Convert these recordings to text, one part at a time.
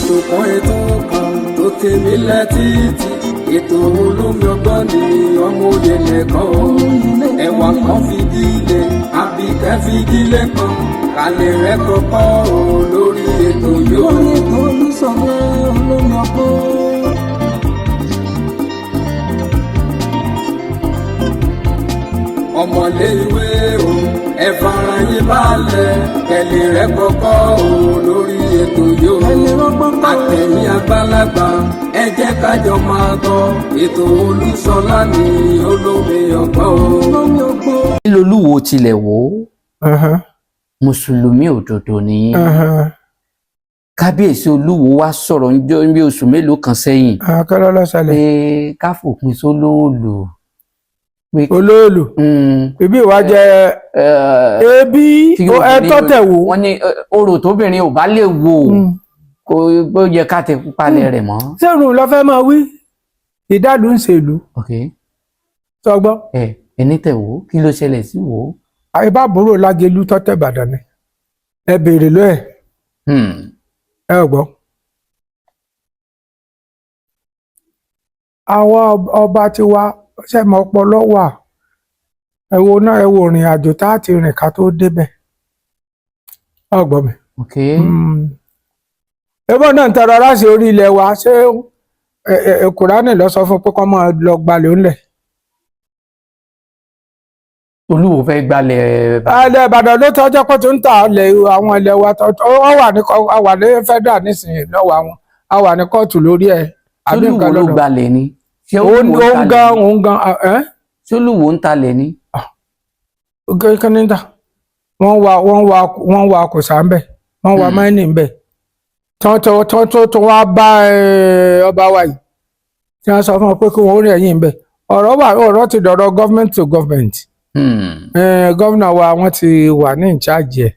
ètò kan tó tèmi létí ètò Olómi Ọgbọ́n ni ọmọ òye nìkan o ẹwà kan fìdílé Àbíkẹ́ fìdílé kan kálẹ̀ rẹ̀ kọ́kọ́ o lórí ètò yóò. lórí ètò Olúṣọlá Olómi Ọgbọ́n. ọmọlé ìwé o ẹ fara yín balẹ̀ kẹlẹ̀ rẹ̀ kọ́kọ́ o lórí ètò yóò. àtẹ̀yìn àgbàlagbà ẹ jẹ́ kájọ máa gbọ́ ètò Olúṣọlá ní Olómi Ọgbọ́n o. kí lolúwo tilẹ̀ wò ó mùsùlùmí òdodo ni kábíyèsí olúwo wá sọ̀rọ̀ ní oṣù mélòó kan sẹ́yìn pé ká fòpin sólóòlù. olóòlù ibi ìwà jẹ ebi ẹtọ tẹwò. wọ́n ní orò tóbìnrin ò bá lè wò kó bó yẹ ká tẹ palẹ̀ rẹ̀ mọ́. sẹ́rùn lọ fẹ́ máa wí ìdálù ń ṣèlú. sọgbọ́. ẹni tẹ̀ wò kí ló ṣẹlẹ̀ sí wò. àyíbá àbúrò Lágelú tọ́tẹ̀ Ìbàdàn ni ẹ béèrè lọ ẹ. ẹ gbọ́. àwọn ọba ti wá sẹ́mọ̀ ọpọlọ wà ẹ̀wò náà ẹ̀wò ìrìn àjò tá a ti rìn ká tó débẹ̀ ọgbọ́n mi. ẹbọ náà ń tẹrọ ráṣẹ orí ilẹ̀ wa ṣé Kùránì lọ sọ fún pé kọ́ máa lọ gbalẹ̀ ńlẹ̀. olúwo fẹ́ gbalẹ̀. alẹ́ Ìbàdàn ló tọ́jọ́ pé tó ń tà lẹ̀ àwọn ilẹ̀ wa ó wà ní federal nísìnyí lọ́wọ́ àwọn a wà ní kóòtù lórí ẹ̀. olúwo ló gbalẹ̀ ni. òun gan ṣolúwo ń talẹ̀ ni. kínníta wọ́n wa kòsà ń bẹ̀ wọ́n wa máìnì ń bẹ̀ tó wá bá ọba wa yìí tí wọ́n sọ fún wọn pé kí wọ́n rí ẹ̀yìn ń bẹ̀ ọ̀rọ̀ ti dọ̀rọ̀ government to government. Gómìnà wa wọ́n ti wà ní ìcháàjì ẹ̀.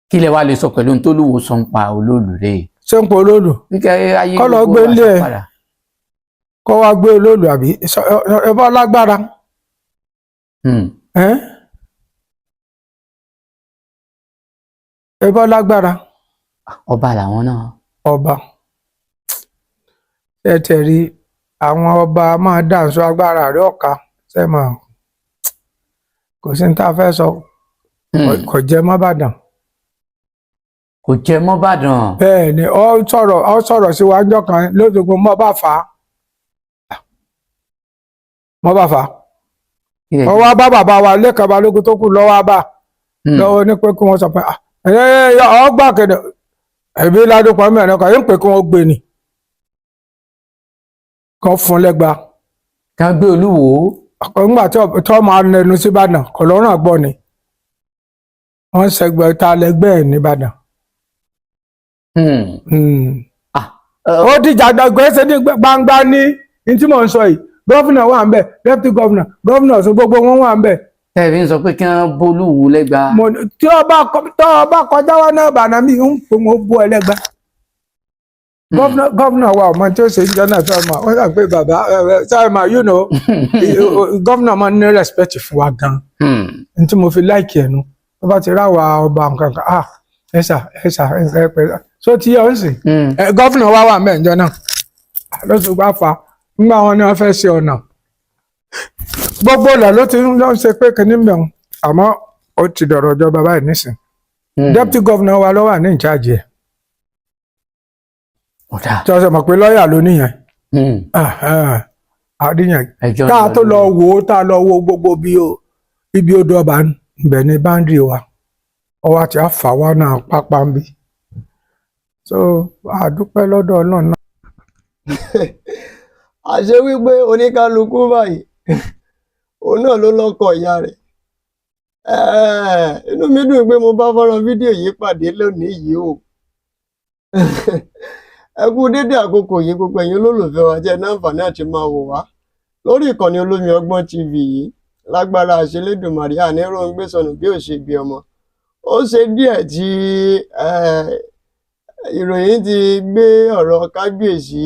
kí lẹ wá lè sọ pẹ̀lú ohun tó lúwo sọ ń pa olóòlù rẹ̀. ṣé ń pa olóòlù kọ́ lọ gbé ilé ẹ̀ kọ́ wá gbé olóòlù àbí ẹbọ lágbára. ẹbọ lágbára. ọba làwọn náà. ọba ẹ rí àwọn ọba máa dáǹsọ agbára rẹ̀ ọ̀ka sẹ́mọ̀ kò sí ní tá a fẹ́ sọ kò jẹ́ mọ́ Ìbàdàn. kò jẹ́ mọ́ Ìbàdàn. bẹ́ẹ̀ ni ọ sọ̀rọ̀ sí wájú kan lóṣogbo mọ́ bá fà á. wọ́n bá fà á wọ́n wá bá bàbá wa Lẹ́kan Balógun tó kù lọ́wọ́ bá lọ́wọ́ ní pé kí wọ́n sọ pé ọgbà kẹ̀dẹ̀ ẹ̀bí ládùúgbò mẹ́rin kan yín pé kí wọ́n gbé ni kan fún lẹ́gba. ká gbé olúwo. nígbà tí wọ́n máa nẹnu sí Ìbàdàn kò lọ́rùn àgbọ̀ ni wọ́n ṣẹgbẹ́ ta lẹ́gbẹ́ ẹ̀ nìbàdàn. ó dìjà gbèsè ní gbangba ní tí mò ń sọ yìí gọ́fìnà wà ń bẹ̀ deputy governor gọ́fìnà ọ̀sùn gbogbo wọn wà ń bẹ̀. tẹ̀bí ń sọ pé kí wọ́n bolúwo lẹ́gba. tí ọba kọjá wá náà bàná mi ń pè wọ́n bú ẹlẹ́gba. gọ́fìnà wa ọmọ tí ó ṣe ń jọ́nà tí ọmọ wọ́n sàn pé bàbá sáyẹ̀mà gọ́fìnà máa ń ní respect fún wa gan-an ní tí mo fi láìkì ẹ̀nu tó bá ti ráwa ọba nǹkan kan ẹ̀sà so tí yọ̀ ń sìn gọ́fìnà wa wà mẹ́jọ náà lóṣù bá fa nígbà wọn ni wọ́n fẹ́ ṣe ọ̀nà gbogbo ilẹ̀ ló ti ń ṣe pé kìíní mẹ́rin àmọ́ ó ti dọ̀rọ̀ ìjọba báyìí nísìn deputy governor wa ló wà ní ìcháàjì ẹ̀ tí wọ́n ṣe mọ̀ pé lọ́ọ̀yà ló níyẹn àríyàn tá a tó lọ wò ó tá a lọ wo gbogbo ibi odò ọba ibẹ̀ ní báńdì wa ọwọ́ àti àfàwọ́ náà pápá ń bí so àdúpẹ́ lọ́dọ̀ Ọlọ́run náà. àṣé wípé oníkálukú báyìí òun náà ló lọ́kọ ìyá rẹ̀ inú mi dùn pé mo bá fọ́nrán fídíò yìí pàdé lónìí yìí o ẹ kú dédé àkókò yìí gbogbo ẹ̀yin olólùfẹ́ wa jẹ́ náǹfààní àti máa wò wá lórí ìkànnì Olómi Ọgbọ́n TV yìí lágbára àṣelédùmarè àníròǹgbé sọnù bí ò ṣe bí ọmọ ó ṣe díẹ̀ tí ìròyìn ti gbé ọ̀rọ̀ kábíyèsí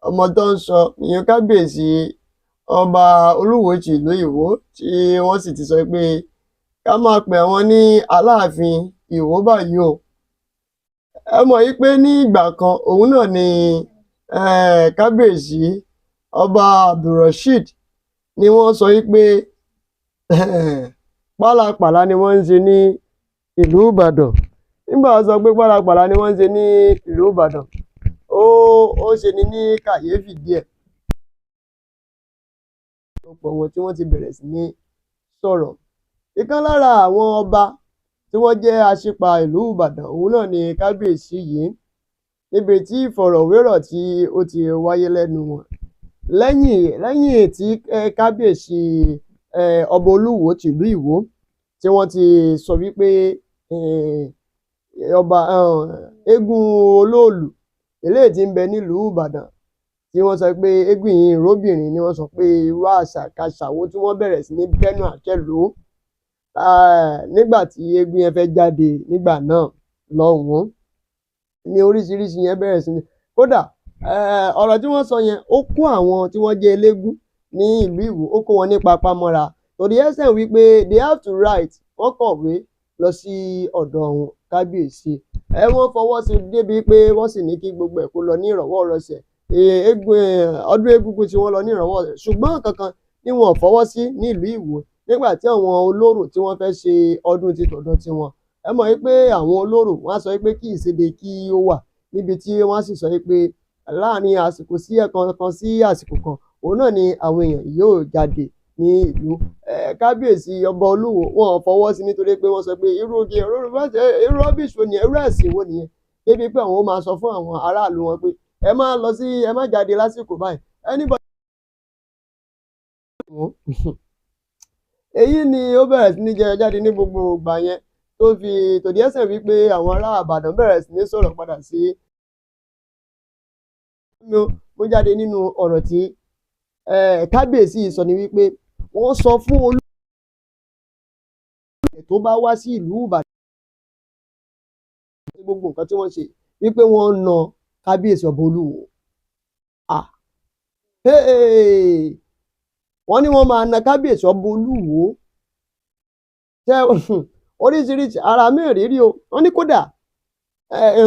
ọmọ tó ń sọ ìyẹn kábíyèsí ọba Olúwo ti ìlú Ìwó tí wọ́n sì ti sọ pé ká máa pè wọ́n ní Aláàfin Ìwó báyìí o ẹ mọ̀ yí pé ní ìgbà kan òun náà ni kábíyèsí ọba Abdulrasheed ni wọ́n sọ yí pé pálapàla ni wọ́n ń ṣe ní ìlú Ìbàdàn. Nígbà wọ́n sọ pé pálapàla ni wọ́n ń ṣe ní ìlú Ìbàdàn, ó ṣe ni ní kàyéfì díẹ̀. Ọ̀pọ̀ wọn tí wọ́n ti bẹ̀rẹ̀ sí ní sọ̀rọ̀. Ìkan lára àwọn ọba tí wọ́n jẹ́ aṣípa ìlú Ìbàdàn òun náà ni kábíyèsí yìí, níbi tí ìfọ̀rọ̀wérọ̀ tí ó ti wáyé lẹ́nu wọn lẹ́yìn tí kábíyèsí ọba Olúwo tìlú Ìwó tí wọ́n ti sọ wípé ọba eégún Olóòlù eléyìí tí ń bẹ nílùú Ìbàdàn, tí wọ́n sọ pé eégún yìí ìróbìnrin ni wọ́n sọ pé irú àṣàkáṣàwó tí wọ́n bẹ̀rẹ̀ sí ní bẹ́nu àtẹ́ lù ú nígbà tí eégún yẹn fẹ́ jáde nígbà náà lọ́hùn-ún ní oríṣiríṣi yẹn bẹ̀rẹ̀ sí ní kódà ọ̀rọ̀ tí wọ́n sọ yẹn ó kó àwọn tí wọ́n jẹ́ eléégún ní ìlú Ìwó ó kó wọn ní papámọ́ra, torí ẹsẹ̀ wípé they have to write, wọ́n kọ̀wé lọ sí ọ̀dọ̀ ọ̀hún kábíyèsí wọ́n fọwọ́ sí débi pé wọ́n sì ní kí gbogbo ẹ̀ kó lọ ní ìrọ̀wọ́-ìrọsẹ̀ ọdún egúngún tí wọ́n lọ ní ìrọ̀wọ́-ìrọsẹ̀, ṣùgbọ́n kankan ni wọn ò fọwọ́ sí ní ìlú Ìwó nígbà tí àwọn olóró tí wọ́n fẹ́ ṣe ọdún ti tọ̀dọ̀ tiwọn. Ẹ mọ̀ wípé àwọn olóró wọ́n á sọ wípé kí ìséde kí ó wà, níbi tí wọ́n sì sọ wípé láàrin àsìkò sí ẹ̀kan sí àsìkò kan òun náà ni àwọn èèyàn yóò jáde ní ìlú. Kábíyèsí ọba Olúwo wọn ò fọwọ́ sí nítorí pé wọ́n sọ pé irú rubbish wo nìyẹn, irú ẹ̀sìn wo nìyẹn, débi pé àwọn ó máa sọ fún àwọn aráàlú wọn pé ẹ má jáde lásìkò báyìí anybody. Èyí ni ó bẹ̀rẹ̀ sí ní jẹ jáde ní gbogbo ìgbà yẹn tó fi tòdí ẹsẹ̀ wípé àwọn ará Ìbàdàn bẹ̀rẹ̀ sí ní sọ̀rọ̀ padà sí. Mo jáde nínú ọ̀rọ̀ tí kábíyèsí sọ ni wípé wọ́n sọ fún Olúwo tó bá wá sí ìlú Ìbàdàn gbogbo nǹkan tí wọ́n ṣe wípé wọ́n na kábíyèsí ọba Olúwo. Wọ́n ní wọ́n máa na kábíyèsí ọba Olúwo oríṣiríṣi ara mẹ́rìírí o. Wọ́n ní kódà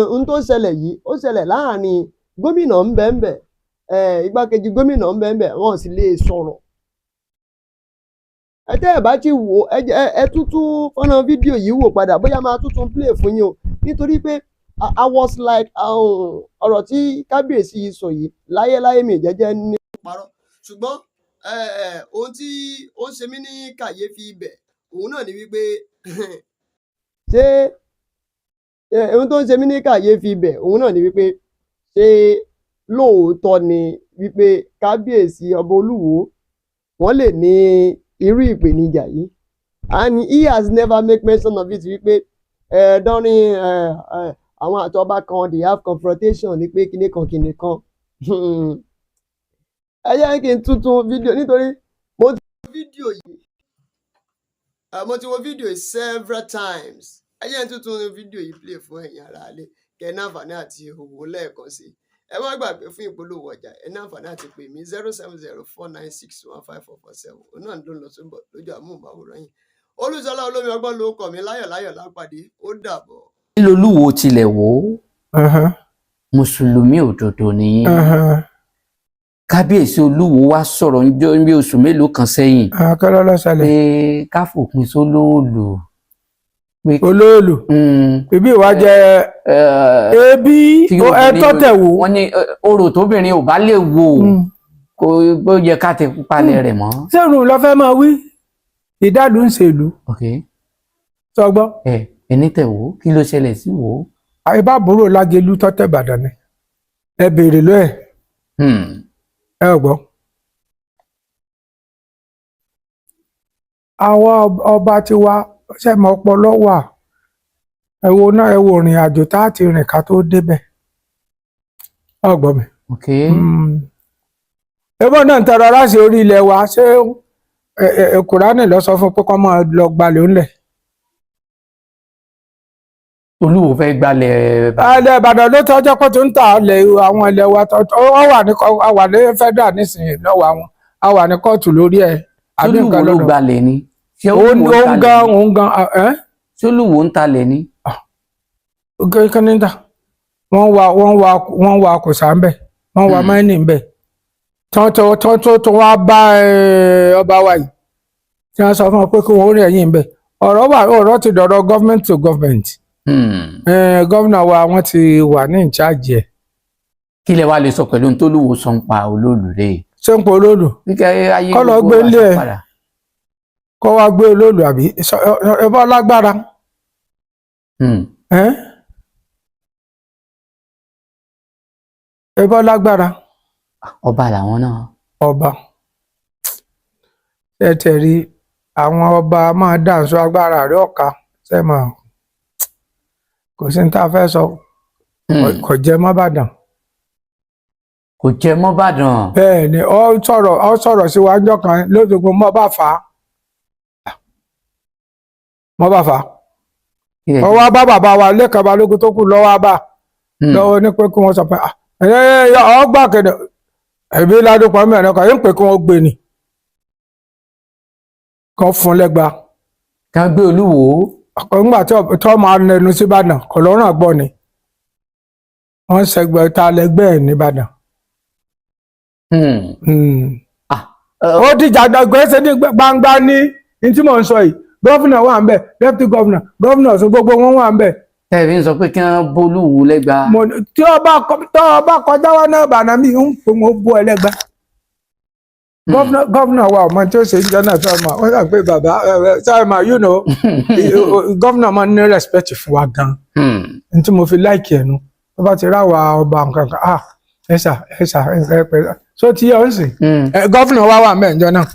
ohun tó ṣẹlẹ̀ yìí ó ṣẹlẹ̀ láàrin gómìnà ńbẹ̀ńbẹ̀ igbákejì gómìnà ńbẹ̀ńbẹ̀ wọn sì lè sọ̀rọ̀. Tẹ́ ẹ̀ bá ti wò ẹ tútú fọ́nrán fídíò yìí wò padà bóyá máa tútù play fún yín o, nítorí pé I was like ọ̀rọ̀ tí kábíyèsí sọ yìí láyéláyé mi jẹ́jẹ́ ní parọ́, ṣùgbọ́n ohun tí ó ń ṣe mí ní kàyéfì ibẹ̀ òun náà ni wípé ṣé ohun tó ń ṣe mí ní kàyéfì ibẹ̀ òun náà ni wípé ṣé lóòótọ́ ni wípé kábíyèsí ọba Olúwo wọ́n lè ní irú ìpèníjà yìí, and he has never make mention of it wípé during àwọn àtọba kan they have confrontation ní pé kíní kan ẹ jẹ́ kí n tuntun fídíò nítorí mo ti wo fídíò yìí several times. Ẹ jẹ́ kí n tuntun fídíò yìí play fún ẹ̀yin ará ilé kẹ́ ní àǹfààní àti òwò lẹ́ẹ̀kan sí. Ẹ má gbàgbé fún ìpolówó ọjà ẹ ní àǹfààní àti pè mí 07049615447 òun náà ló ń lọ sóbọ̀ lójú àmúhùnmáwòrán yìí. Olúṣọlá olómi ọgbọ́n ló kọ̀ mí láyọ̀ lápàdé ó dàbọ̀. Kí lolúwo tilẹ̀ wò ó mùsùlùmí òdodo ni kábíyèsí Olúwo wá sọ̀rọ̀ ní oṣù mélòó kan sẹ́yìn pé ká fòpin sólóòlù. Olóòlù ibi ìwà jẹ ebi ẹtọ tẹ wò. Wọ́n ní orò tóbìnrin ò bá lè wò kó yẹ ká tẹ palẹ̀ rẹ̀ mọ́. sẹ́rùn lọ fẹ́ máa wí ìdádùn ń ṣèlú. sọgbọ́. ẹni tẹ̀ wò kí ló ṣẹlẹ̀ sí wò. àìbá àbúrò Lágelú tọ́tẹ̀ Ìbàdàn ni ẹ béèrè lọ ẹ̀. ẹ gbọ́. àwọn ọba tiwa ṣẹ̀mọ ọpọlọ wà ẹ wo náà ẹ wo ìrìn àjò tá a ti rìn ká tó débẹ̀. ọgbọ́n mi. ẹbọn náà ń tọrọ aláṣẹ orí ilẹ̀ wa ṣé Kùránì lọ sọ fún pé kọ́ máa lọ gbalẹ̀ ńlẹ̀. Olúwo fẹ́ gbalẹ̀ Ìbàdàn ló tọ́jọ́ pé tó ń ta àwọn ilẹ̀ wa ó wà ní federal nísìnyí lọ́wọ́ àwọn a wà ní kóòtù lórí ẹ̀. Olúwo ló gbalẹ̀ ni. òun gan Olúwo ń talẹ̀ ni. kí ni ta wọ́n wa kòsà ń bẹ̀ wọ́n wa máìnì ń bẹ̀ tó wá bá ọba wa yìí tí wọ́n sọ fún wọn pé kí wọ́n rí ẹ̀yìn ń bẹ̀ ọ̀rọ̀ ti dọ̀rọ̀ government to government gómìnà wa wọ́n ti wà ní ìcháàjì ẹ̀. kí lẹ wá lè sọ pẹ̀lú tó lùwò sọ ń pa Olóòlù rè. ṣé ń pa Olóòlù kọ́ lọ gbé ilé ẹ̀ kọ́ wá gbé Olóòlù àbí ẹ bá lágbára. ẹ bá lágbára. ọba làwọn náà. ọba ẹ tẹ̀rí àwọn ọba máa dànṣọ agbára rẹ̀ ọ̀ka sẹ́mọ̀ kò sí ní tá a fẹ́ sọ kò jẹ mọ́ Ìbàdàn. kò jẹ mọ́ Ìbàdàn. bẹ́ẹ̀ ni ọ sọ̀rọ̀ sí wa ọjọ́ kan lójoogun mọ́ bá fà á. ọwọ́ bá bàbá wa Lékan Balógun tó kù lọ́wọ́ bá lọ́wọ́ ní pé kí wọ́n sọ pé ọgbà kẹ̀dẹ̀ ẹ̀bí ládùúgbò mẹ́rin kan yóò pé kí wọ́n gbé ni kan fún lẹ́gba. ká gbé Olúwo. nígbà tí wọ́n máa nẹnu sí Ìbàdàn kò lọ́rùn àgbọ̀ ni wọ́n ṣẹgbẹ́ ta lẹ́gbẹ́ ẹ̀ nìbàdàn. ó dìjà gbèsè ní gbangba ní tí mò ń sọ yìí gọ́fìnà wà ń bẹ̀ deputy governor gọ́fìnà ọ̀sùn gbogbo wọn wà ń bẹ̀. tẹ̀wé ń sọ pé kí wọ́n bólúwo lẹ́gba. tí ọba kọjá wa náà bàná mi ń pè wọ́n bó ẹlẹ́gba. gọ́fìnà wa ọmọ tí ó ṣe ìjọ náà fẹ́ mọ̀ wọ́n sọ pé bàbá sorry ma you know gọ́fìnà máa ń ní respect fún wa gan. n tí mo fi láìkì ẹnu tó bá ti ráwa ọba nǹkan kan ẹ̀sà pẹ̀lú so ti yẹ ọ́ sìn gọ́fìnà wa wà mẹ́ẹ̀jọ náà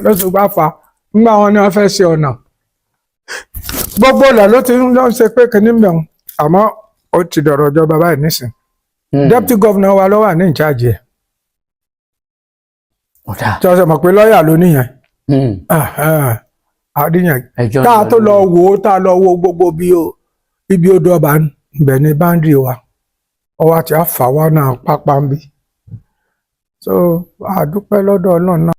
lóṣù bá fa nígbà wọn ni wọ́n fẹ́ ṣe ọ̀nà gbogbo ọ̀nà ló ti ń ṣe pé kìíní mẹ́wọ̀n àmọ́ ó ti dọ̀rọ̀ ìjọba báyìí nísìn deputy governor wa ló wà ní ìcháàjì ẹ̀ tí wọ́n sọ mọ̀ pé lọ́ọ̀yà ló níyẹn àdíyàn tá a tó lọ wò ó tá a lọ wo gbogbo ibi odò ọba ibẹ̀ ní báńdì wa ọwọ́ àti àfàwọ́ náà pápá ń bí so àdúpẹ́ lọ́dọ̀ Ọlọ́run náà.